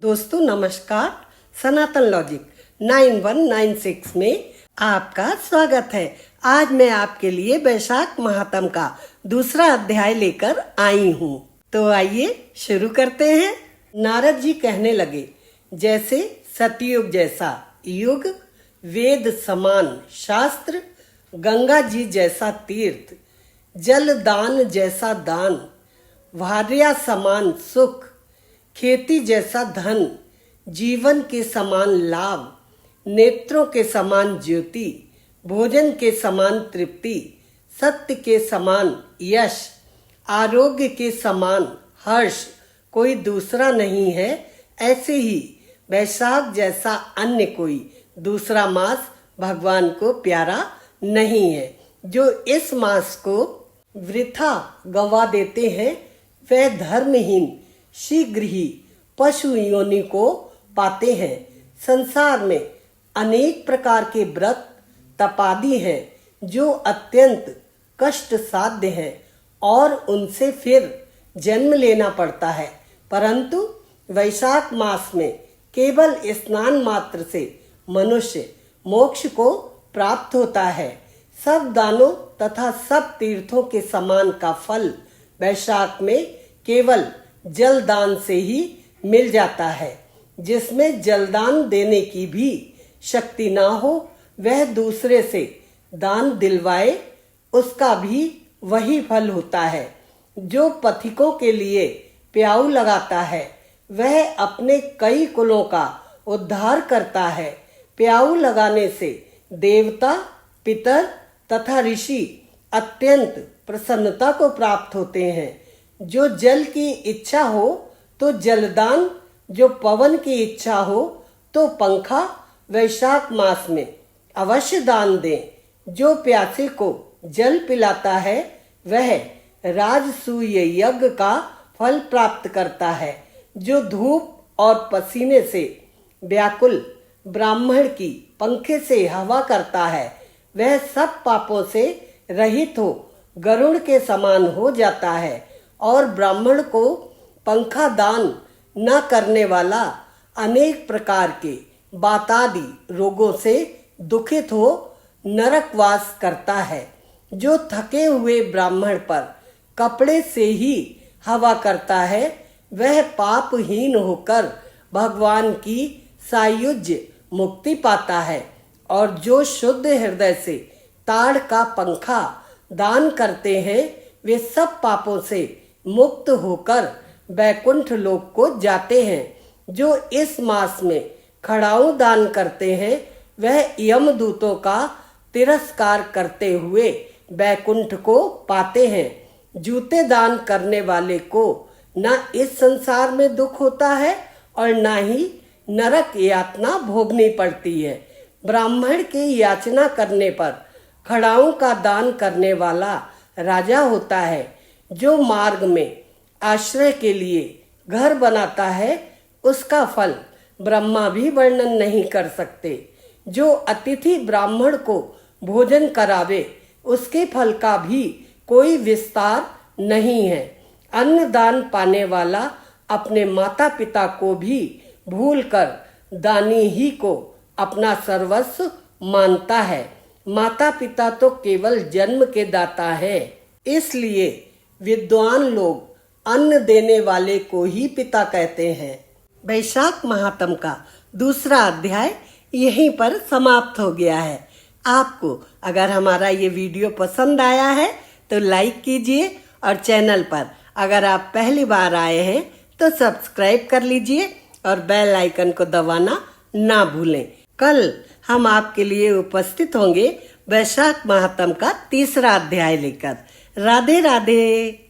दोस्तों नमस्कार। सनातन लॉजिक 9196 में आपका स्वागत है। आज मैं आपके लिए वैशाख महात्म का दूसरा अध्याय लेकर आई हूँ। तो आइए शुरू करते हैं। नारद जी कहने लगे, जैसे सतयुग जैसा युग, वेद समान शास्त्र, गंगा जी जैसा तीर्थ, जल दान जैसा दान, भार्या समान सुख, खेती जैसा धन, जीवन के समान लाभ, नेत्रों के समान ज्योति, भोजन के समान तृप्ति, सत्य के समान यश, आरोग्य के समान हर्ष कोई दूसरा नहीं है। ऐसे ही वैशाख जैसा अन्य कोई दूसरा मास भगवान को प्यारा नहीं है। जो इस मास को वृथा गंवा देते हैं वे धर्महीन शीघ्र ही पशु योनि को पाते हैं। संसार में अनेक प्रकार के व्रत तपादि हैं जो अत्यंत कष्ट साध्य हैं और उनसे फिर जन्म लेना पड़ता है, परंतु वैशाख मास में केवल स्नान मात्र से मनुष्य मोक्ष को प्राप्त होता है। सब दानों तथा सब तीर्थों के समान का फल वैशाख में केवल जल दान से ही मिल जाता है। जिसमें जलदान देने की भी शक्ति ना हो वह दूसरे से दान दिलवाए, उसका भी वही फल होता है। जो पथिकों के लिए प्याऊ लगाता है वह अपने कई कुलों का उद्धार करता है। प्याऊ लगाने से देवता, पितर तथा ऋषि अत्यंत प्रसन्नता को प्राप्त होते हैं। जो जल की इच्छा हो तो जलदान, जो पवन की इच्छा हो तो पंखा वैशाख मास में अवश्य दान दें। जो प्यासे को जल पिलाता है वह राजसूय यज्ञ का फल प्राप्त करता है। जो धूप और पसीने से व्याकुल ब्राह्मण की पंखे से हवा करता है वह सब पापों से रहित हो गरुड़ के समान हो जाता है। और ब्राह्मण को पंखा दान न करने वाला अनेक प्रकार के बातादि रोगों से दुखित हो नरकवास करता है। जो थके हुए ब्राह्मण पर कपड़े से ही हवा करता है वह पापहीन होकर भगवान की सायुज्य मुक्ति पाता है। और जो शुद्ध हृदय से ताड़ का पंखा दान करते हैं वे सब पापों से मुक्त होकर वैकुंठ लोक को जाते हैं। जो इस मास में खड़ाऊ दान करते हैं वह यमदूतों का तिरस्कार करते हुए वैकुंठ को पाते हैं। जूते दान करने वाले को न इस संसार में दुख होता है और न ही नरक यातना भोगनी पड़ती है। ब्राह्मण की याचना करने पर खड़ाऊ का दान करने वाला राजा होता है। जो मार्ग में आश्रय के लिए घर बनाता है उसका फल ब्रह्मा भी वर्णन नहीं कर सकते। जो अतिथि ब्राह्मण को भोजन करावे उसके फल का भी कोई विस्तार नहीं है। अन्न दान पाने वाला अपने माता पिता को भी भूलकर दानी ही को अपना सर्वस्व मानता है। माता पिता तो केवल जन्म के दाता हैं, इसलिए विद्वान लोग अन्न देने वाले को ही पिता कहते हैं। वैशाख महात्म का दूसरा अध्याय यहीं पर समाप्त हो गया है। आपको अगर हमारा ये वीडियो पसंद आया है तो लाइक कीजिए और चैनल पर अगर आप पहली बार आए हैं तो सब्सक्राइब कर लीजिए और बेल आइकन को दबाना ना भूलें। कल हम आपके लिए उपस्थित होंगे वैशाख महात्म का तीसरा अध्याय लेकर। राधे राधे।